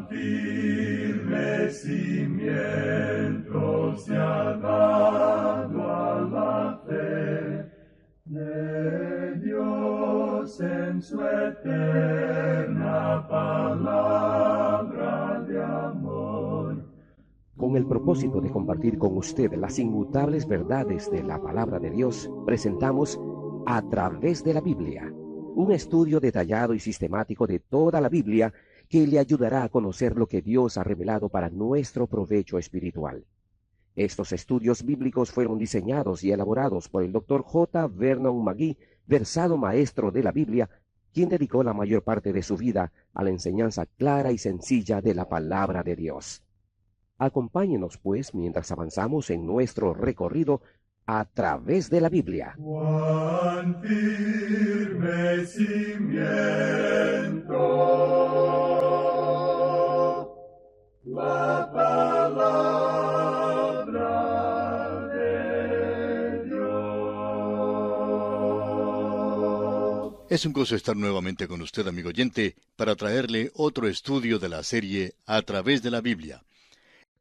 firme cimiento se ha dado a la fe de Dios en su eterna palabra de amor. Con el propósito de compartir con usted las inmutables verdades de la palabra de Dios, presentamos A Través de la Biblia, un estudio detallado y sistemático de toda la Biblia que le ayudará a conocer lo que Dios ha revelado para nuestro provecho espiritual. Estos estudios bíblicos fueron diseñados y elaborados por el Dr. J. Vernon McGee, versado maestro de la Biblia, quien dedicó la mayor parte de su vida a la enseñanza clara y sencilla de la palabra de Dios. Acompáñenos, pues, mientras avanzamos en nuestro recorrido a través de la Biblia. Cuán firme cimiento la palabra de Dios. Es un gozo estar nuevamente con usted, amigo oyente, para traerle otro estudio de la serie A Través de la Biblia.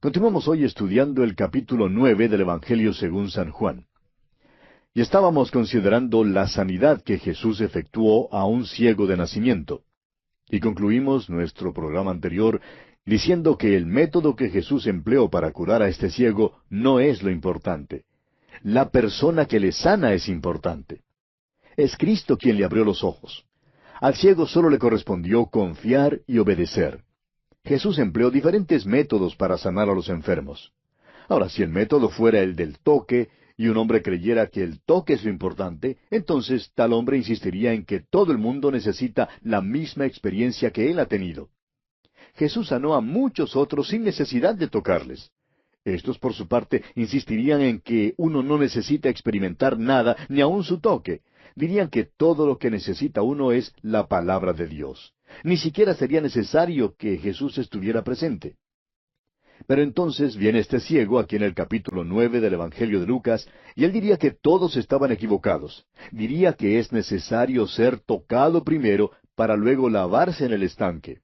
Continuamos hoy estudiando el capítulo 9 del Evangelio según San Juan. Y estábamos considerando la sanidad que Jesús efectuó a un ciego de nacimiento. Y concluimos nuestro programa anterior diciendo que el método que Jesús empleó para curar a este ciego no es lo importante. La persona que le sana es importante. Es Cristo quien le abrió los ojos. Al ciego solo le correspondió confiar y obedecer. Jesús empleó diferentes métodos para sanar a los enfermos. Ahora, si el método fuera el del toque, y un hombre creyera que el toque es lo importante, entonces tal hombre insistiría en que todo el mundo necesita la misma experiencia que él ha tenido. Jesús sanó a muchos otros sin necesidad de tocarles. Estos, por su parte, insistirían en que uno no necesita experimentar nada, ni aun su toque. Dirían que todo lo que necesita uno es la palabra de Dios. Ni siquiera sería necesario que Jesús estuviera presente. Pero entonces viene este ciego aquí en el capítulo 9 del Evangelio de Lucas, y él diría que todos estaban equivocados. Diría que es necesario ser tocado primero para luego lavarse en el estanque.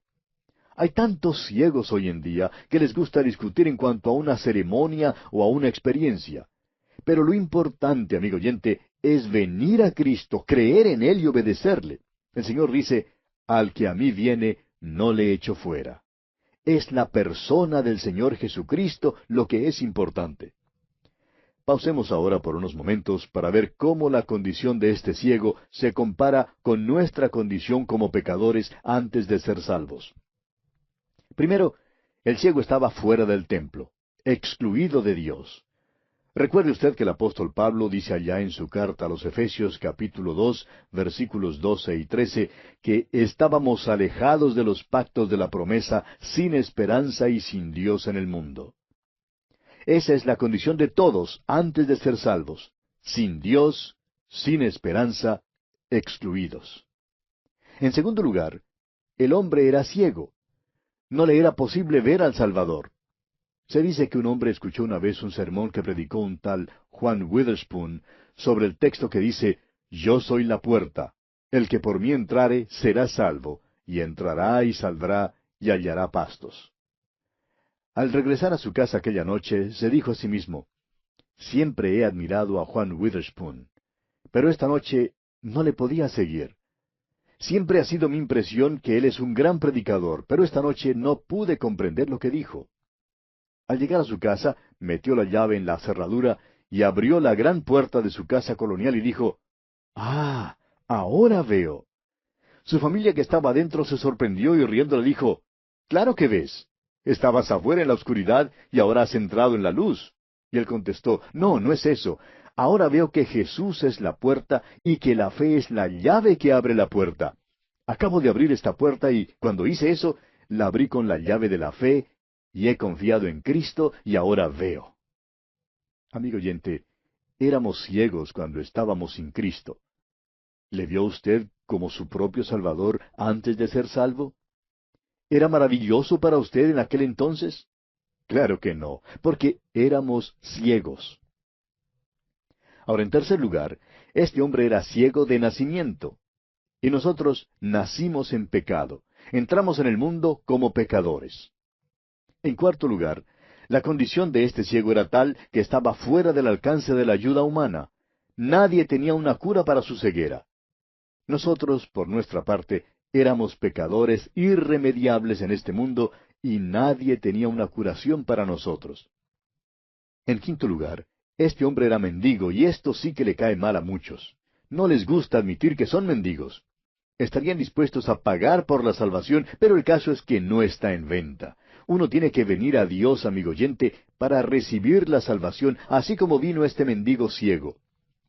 Hay tantos ciegos hoy en día que les gusta discutir en cuanto a una ceremonia o a una experiencia. Pero lo importante, amigo oyente, es venir a Cristo, creer en Él y obedecerle. El Señor dice, al que a mí viene, no le echo fuera. Es la persona del Señor Jesucristo lo que es importante. Pausemos ahora por unos momentos para ver cómo la condición de este ciego se compara con nuestra condición como pecadores antes de ser salvos. Primero, el ciego estaba fuera del templo, excluido de Dios. Recuerde usted que el apóstol Pablo dice allá en su carta a los Efesios capítulo 2, versículos 12 y 13, que estábamos alejados de los pactos de la promesa, sin esperanza y sin Dios en el mundo. Esa es la condición de todos antes de ser salvos, sin Dios, sin esperanza, excluidos. En segundo lugar, el hombre era ciego. No le era posible ver al Salvador. Se dice que un hombre escuchó una vez un sermón que predicó un tal Juan Witherspoon sobre el texto que dice, «Yo soy la puerta, el que por mí entrare será salvo, y entrará y saldrá y hallará pastos». Al regresar a su casa aquella noche, se dijo a sí mismo, «Siempre he admirado a Juan Witherspoon, pero esta noche no le podía seguir. Siempre ha sido mi impresión que él es un gran predicador, pero esta noche no pude comprender lo que dijo». Al llegar a su casa, metió la llave en la cerradura y abrió la gran puerta de su casa colonial y dijo, «Ah, ahora veo». Su familia que estaba adentro se sorprendió y riendo le dijo, «Claro que ves. Estabas afuera en la oscuridad y ahora has entrado en la luz». Y él contestó, «No, no es eso. Ahora veo que Jesús es la puerta y que la fe es la llave que abre la puerta. Acabo de abrir esta puerta y cuando hice eso, la abrí con la llave de la fe, y he confiado en Cristo y ahora veo». Amigo oyente, éramos ciegos cuando estábamos sin Cristo. ¿Le vio usted como su propio Salvador antes de ser salvo? ¿Era maravilloso para usted en aquel entonces? Claro que no, porque éramos ciegos. Ahora, en tercer lugar, este hombre era ciego de nacimiento. Y nosotros nacimos en pecado. Entramos en el mundo como pecadores. En cuarto lugar, la condición de este ciego era tal que estaba fuera del alcance de la ayuda humana. Nadie tenía una cura para su ceguera. Nosotros, por nuestra parte, éramos pecadores irremediables en este mundo y nadie tenía una curación para nosotros. En quinto lugar, este hombre era mendigo y esto sí que le cae mal a muchos. No les gusta admitir que son mendigos. Estarían dispuestos a pagar por la salvación, pero el caso es que no está en venta. Uno tiene que venir a Dios, amigo oyente, para recibir la salvación, así como vino este mendigo ciego.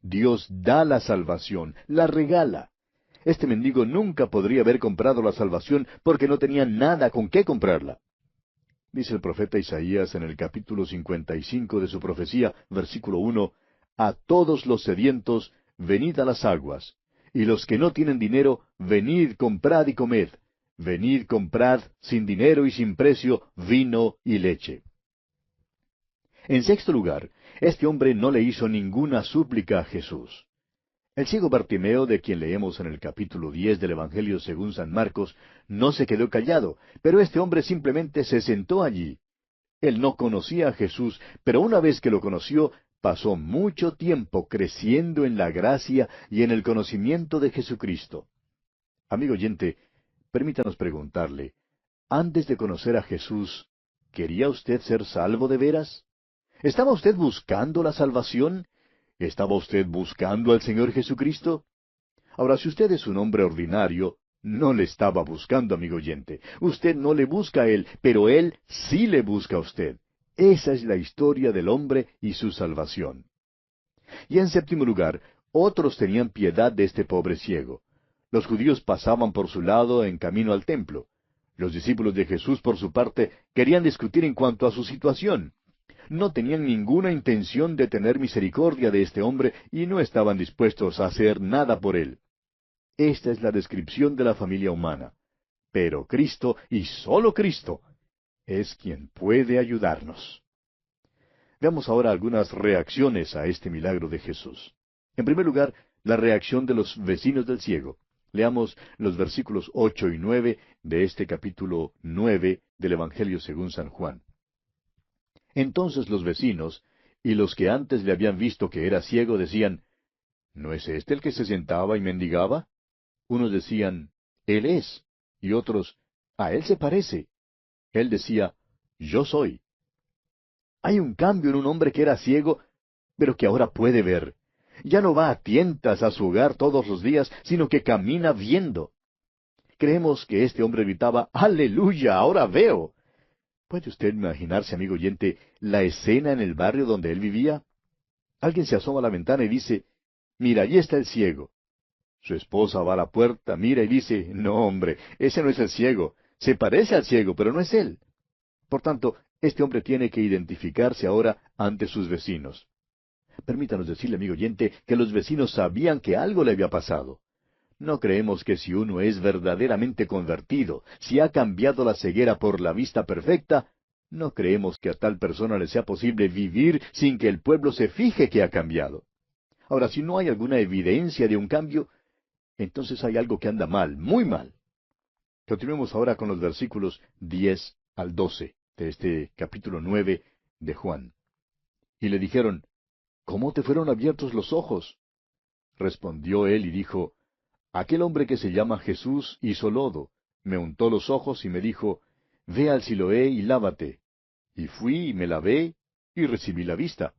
Dios da la salvación, la regala. Este mendigo nunca podría haber comprado la salvación porque no tenía nada con qué comprarla. Dice el profeta Isaías en el capítulo 55 de su profecía, versículo 1, A todos los sedientos, venid a las aguas, y los que no tienen dinero, venid, comprad y comed. Venid, comprad, sin dinero y sin precio, vino y leche. En sexto lugar, este hombre no le hizo ninguna súplica a Jesús. El ciego Bartimeo, de quien leemos en el capítulo 10 del Evangelio según San Marcos, no se quedó callado, pero este hombre simplemente se sentó allí. Él no conocía a Jesús, pero una vez que lo conoció, pasó mucho tiempo creciendo en la gracia y en el conocimiento de Jesucristo. Amigo oyente, permítanos preguntarle, antes de conocer a Jesús, ¿quería usted ser salvo de veras? ¿Estaba usted buscando la salvación? ¿Estaba usted buscando al Señor Jesucristo? Ahora, si usted es un hombre ordinario, no le estaba buscando, amigo oyente. Usted no le busca a Él, pero Él sí le busca a usted. Esa es la historia del hombre y su salvación. Y en séptimo lugar, otros tenían piedad de este pobre ciego. Los judíos pasaban por su lado en camino al templo. Los discípulos de Jesús, por su parte, querían discutir en cuanto a su situación. No tenían ninguna intención de tener misericordia de este hombre y no estaban dispuestos a hacer nada por él. Esta es la descripción de la familia humana. Pero Cristo, y sólo Cristo, es quien puede ayudarnos. Veamos ahora algunas reacciones a este milagro de Jesús. En primer lugar, la reacción de los vecinos del ciego. Leamos los versículos 8 y 9 de este capítulo 9 del Evangelio según San Juan. Entonces los vecinos, y los que antes le habían visto que era ciego, decían, ¿no es este el que se sentaba y mendigaba? Unos decían, Él es, y otros, a Él se parece. Él decía, Yo soy. Hay un cambio en un hombre que era ciego, pero que ahora puede ver. Ya no va a tientas a su hogar todos los días, sino que camina viendo. Creemos que este hombre gritaba, ¡Aleluya! Ahora veo. ¿Puede usted imaginarse, amigo oyente, la escena en el barrio donde él vivía? Alguien se asoma a la ventana y dice, mira, allí está el ciego. Su esposa va a la puerta, mira y dice, no, hombre, ese no es el ciego. Se parece al ciego, pero no es él. Por tanto, este hombre tiene que identificarse ahora ante sus vecinos. Permítanos decirle, amigo oyente, que los vecinos sabían que algo le había pasado. No creemos que si uno es verdaderamente convertido, si ha cambiado la ceguera por la vista perfecta, no creemos que a tal persona le sea posible vivir sin que el pueblo se fije que ha cambiado. Ahora, si no hay alguna evidencia de un cambio, entonces hay algo que anda mal, muy mal. Continuemos ahora con los versículos 10 al 12 de este capítulo 9 de Juan. Y le dijeron, ¿cómo te fueron abiertos los ojos? Respondió él y dijo, Aquel hombre que se llama Jesús hizo lodo, me untó los ojos y me dijo, Ve al Siloé y lávate. Y fui y me lavé y recibí la vista.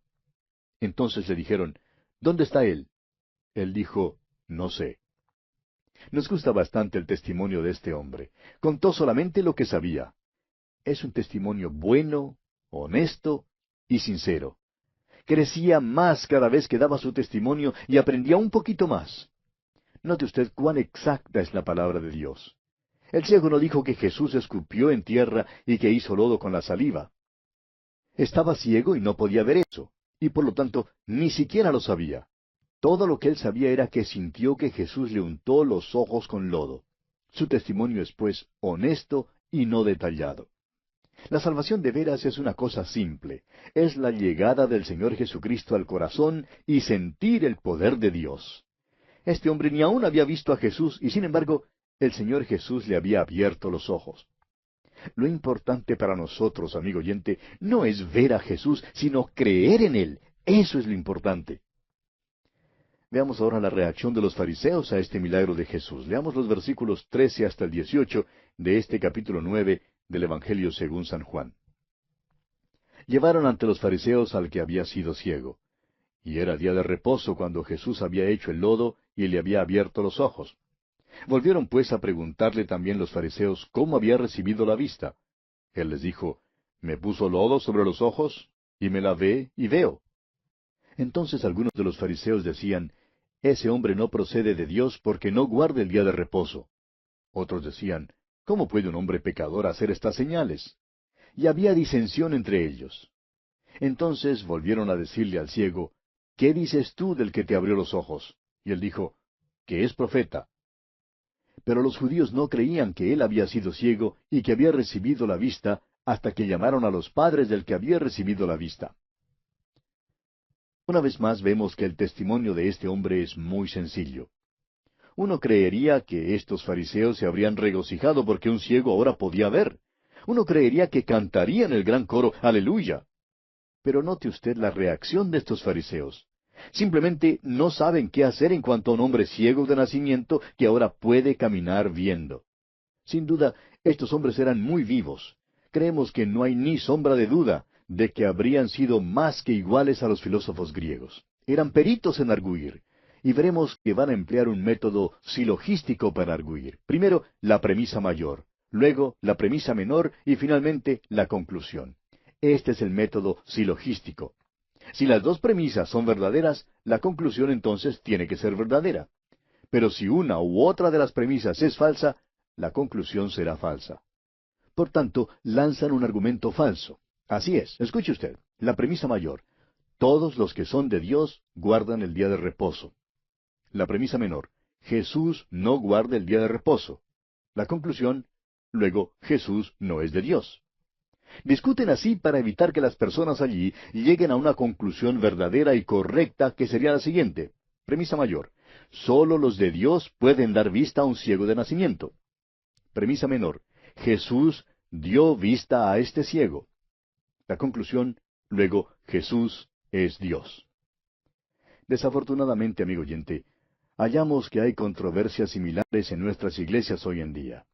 Entonces le dijeron, ¿dónde está él? Él dijo, no sé. Nos gusta bastante el testimonio de este hombre. Contó solamente lo que sabía. Es un testimonio bueno, honesto y sincero. Crecía más cada vez que daba su testimonio y aprendía un poquito más. Note usted cuán exacta es la palabra de Dios. El ciego no dijo que Jesús escupió en tierra y que hizo lodo con la saliva. Estaba ciego y no podía ver eso, y por lo tanto ni siquiera lo sabía. Todo lo que él sabía era que sintió que Jesús le untó los ojos con lodo. Su testimonio es, pues, honesto y no detallado. La salvación de veras es una cosa simple. Es la llegada del Señor Jesucristo al corazón y sentir el poder de Dios. Este hombre ni aún había visto a Jesús y sin embargo el Señor Jesús le había abierto los ojos. Lo importante para nosotros, amigo oyente, no es ver a Jesús, sino creer en Él. Eso es lo importante. Veamos ahora la reacción de los fariseos a este milagro de Jesús. Leamos los versículos 13 hasta el 18 de este capítulo 9 del Evangelio según San Juan. Llevaron ante los fariseos al que había sido ciego. Y era día de reposo cuando Jesús había hecho el lodo y le había abierto los ojos. Volvieron pues a preguntarle también los fariseos cómo había recibido la vista. Él les dijo, me puso lodo sobre los ojos, y me lavé y veo. Entonces algunos de los fariseos decían, ese hombre no procede de Dios porque no guarda el día de reposo. Otros decían, ¿cómo puede un hombre pecador hacer estas señales? Y había disensión entre ellos. Entonces volvieron a decirle al ciego, ¿qué dices tú del que te abrió los ojos? Y él dijo, que es profeta. Pero los judíos no creían que él había sido ciego y que había recibido la vista, hasta que llamaron a los padres del que había recibido la vista. Una vez más vemos que el testimonio de este hombre es muy sencillo. Uno creería que estos fariseos se habrían regocijado porque un ciego ahora podía ver. Uno creería que cantarían el gran coro, aleluya. Pero note usted la reacción de estos fariseos. Simplemente no saben qué hacer en cuanto a un hombre ciego de nacimiento que ahora puede caminar viendo. Sin duda, estos hombres eran muy vivos. Creemos que no hay ni sombra de duda de que habrían sido más que iguales a los filósofos griegos. Eran peritos en arguir. Y veremos que van a emplear un método silogístico para arguir. Primero, la premisa mayor, luego la premisa menor y finalmente la conclusión. Este es el método silogístico. Si las dos premisas son verdaderas, la conclusión entonces tiene que ser verdadera. Pero si una u otra de las premisas es falsa, la conclusión será falsa. Por tanto, lanzan un argumento falso. Así es, escuche usted, la premisa mayor. Todos los que son de Dios guardan el día de reposo. La premisa menor. Jesús no guarda el día de reposo. La conclusión, luego, Jesús no es de Dios. Discuten así para evitar que las personas allí lleguen a una conclusión verdadera y correcta que sería la siguiente. Premisa mayor. Solo los de Dios pueden dar vista a un ciego de nacimiento. Premisa menor. Jesús dio vista a este ciego. La conclusión, luego, Jesús es Dios. Desafortunadamente, amigo oyente, hallamos que hay controversias similares en nuestras iglesias hoy en día.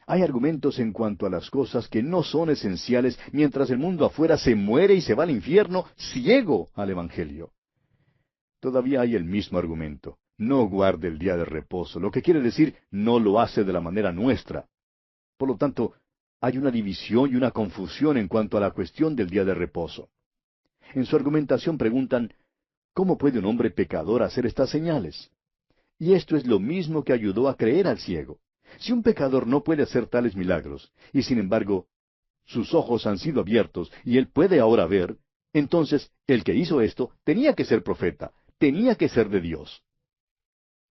Hay argumentos en cuanto a las cosas que no son esenciales mientras el mundo afuera se muere y se va al infierno ciego al Evangelio. Todavía hay el mismo argumento. No guarde el día de reposo, lo que quiere decir no lo hace de la manera nuestra. Por lo tanto, hay una división y una confusión en cuanto a la cuestión del día de reposo. En su argumentación preguntan, ¿cómo puede un hombre pecador hacer estas señales? Y esto es lo mismo que ayudó a creer al ciego. Si un pecador no puede hacer tales milagros, y sin embargo, sus ojos han sido abiertos y él puede ahora ver, entonces el que hizo esto tenía que ser profeta, tenía que ser de Dios.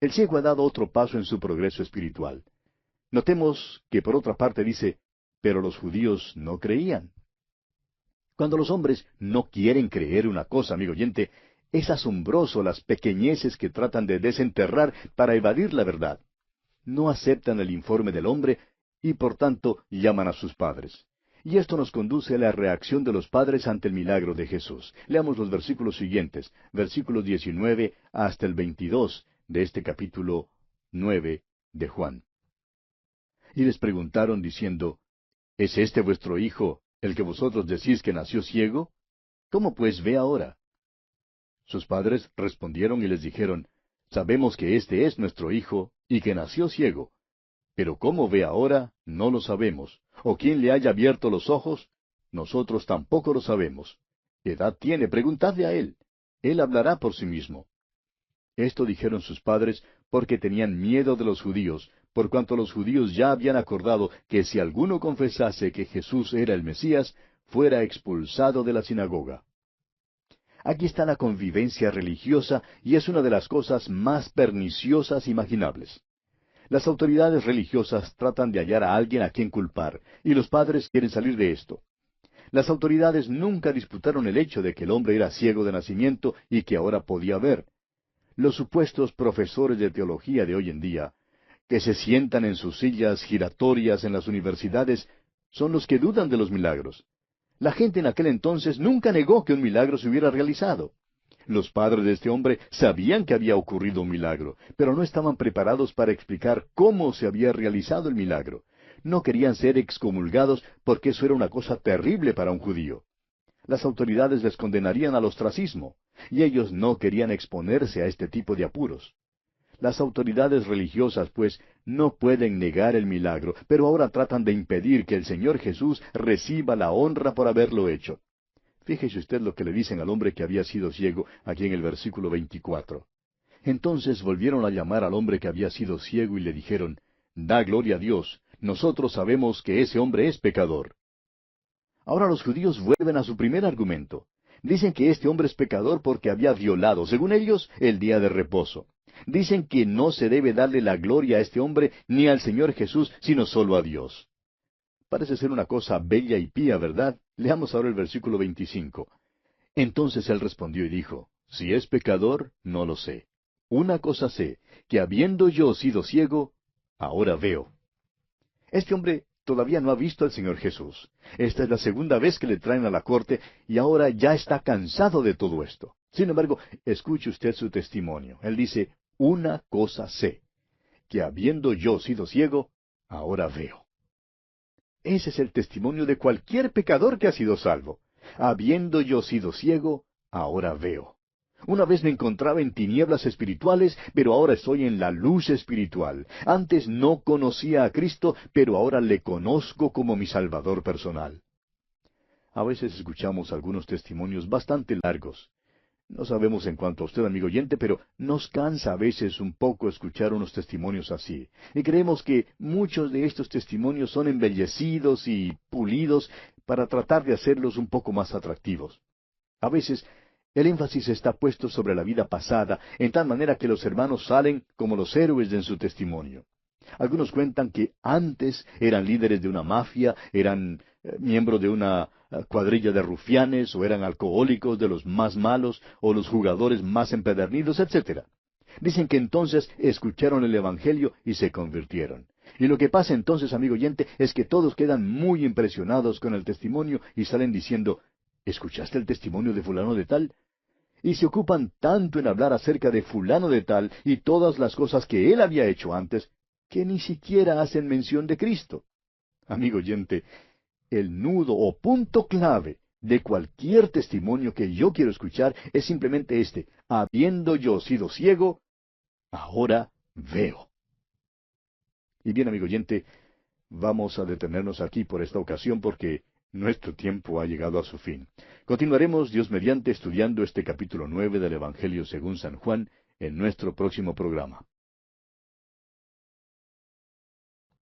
El ciego ha dado otro paso en su progreso espiritual. Notemos que por otra parte dice, pero los judíos no creían. Cuando los hombres no quieren creer una cosa, amigo oyente, es asombroso las pequeñeces que tratan de desenterrar para evadir la verdad. No aceptan el informe del hombre y por tanto llaman a sus padres. Y esto nos conduce a la reacción de los padres ante el milagro de Jesús. Leamos los versículos siguientes, versículos 19 hasta el 22 de este capítulo 9 de Juan. Y les preguntaron diciendo, ¿es este vuestro hijo, el que vosotros decís que nació ciego? ¿Cómo pues ve ahora? Sus padres respondieron y les dijeron, sabemos que este es nuestro hijo y que nació ciego. Pero cómo ve ahora, no lo sabemos. O quién le haya abierto los ojos, nosotros tampoco lo sabemos. ¿Qué edad tiene? Preguntadle a él. Él hablará por sí mismo. Esto dijeron sus padres porque tenían miedo de los judíos, por cuanto los judíos ya habían acordado que si alguno confesase que Jesús era el Mesías, fuera expulsado de la sinagoga. Aquí está la convivencia religiosa y es una de las cosas más perniciosas imaginables. Las autoridades religiosas tratan de hallar a alguien a quien culpar, y los padres quieren salir de esto. Las autoridades nunca disputaron el hecho de que el hombre era ciego de nacimiento y que ahora podía ver. Los supuestos profesores de teología de hoy en día, que se sientan en sus sillas giratorias en las universidades, son los que dudan de los milagros. La gente en aquel entonces nunca negó que un milagro se hubiera realizado. Los padres de este hombre sabían que había ocurrido un milagro, pero no estaban preparados para explicar cómo se había realizado el milagro. No querían ser excomulgados porque eso era una cosa terrible para un judío. Las autoridades les condenarían al ostracismo, y ellos no querían exponerse a este tipo de apuros. Las autoridades religiosas, pues, no pueden negar el milagro, pero ahora tratan de impedir que el Señor Jesús reciba la honra por haberlo hecho. Fíjese usted lo que le dicen al hombre que había sido ciego, aquí en el versículo 24. Entonces volvieron a llamar al hombre que había sido ciego y le dijeron, «Da gloria a Dios, nosotros sabemos que ese hombre es pecador». Ahora los judíos vuelven a su primer argumento. Dicen que este hombre es pecador porque había violado, según ellos, el día de reposo. Dicen que no se debe darle la gloria a este hombre ni al Señor Jesús, sino solo a Dios. Parece ser una cosa bella y pía, ¿verdad? Leamos ahora el versículo 25. Entonces él respondió y dijo, «Si es pecador, no lo sé. Una cosa sé, que habiendo yo sido ciego, ahora veo». Este hombre todavía no ha visto al Señor Jesús. Esta es la segunda vez que le traen a la corte y ahora ya está cansado de todo esto. Sin embargo, escuche usted su testimonio. Él dice, «Una cosa sé, que habiendo yo sido ciego, ahora veo». Ese es el testimonio de cualquier pecador que ha sido salvo. Habiendo yo sido ciego, ahora veo. Una vez me encontraba en tinieblas espirituales, pero ahora estoy en la luz espiritual. Antes no conocía a Cristo, pero ahora le conozco como mi Salvador personal. A veces escuchamos algunos testimonios bastante largos. No sabemos en cuanto a usted, amigo oyente, pero nos cansa a veces un poco escuchar unos testimonios así. Y creemos que muchos de estos testimonios son embellecidos y pulidos para tratar de hacerlos un poco más atractivos. A veces el énfasis está puesto sobre la vida pasada, en tal manera que los hermanos salen como los héroes en su testimonio. Algunos cuentan que antes eran líderes de una mafia, eran miembros de una cuadrilla de rufianes, o eran alcohólicos de los más malos, o los jugadores más empedernidos, etc. Dicen que entonces escucharon el Evangelio y se convirtieron. Y lo que pasa entonces, amigo oyente, es que todos quedan muy impresionados con el testimonio y salen diciendo, ¿escuchaste el testimonio de fulano de tal? Y se ocupan tanto en hablar acerca de fulano de tal y todas las cosas que él había hecho antes, que ni siquiera hacen mención de Cristo. Amigo oyente, el nudo o punto clave de cualquier testimonio que yo quiero escuchar es simplemente este: habiendo yo sido ciego, ahora veo. Y bien, amigo oyente, vamos a detenernos aquí por esta ocasión porque nuestro tiempo ha llegado a su fin. Continuaremos, Dios mediante, estudiando este capítulo 9 del Evangelio según San Juan en nuestro próximo programa.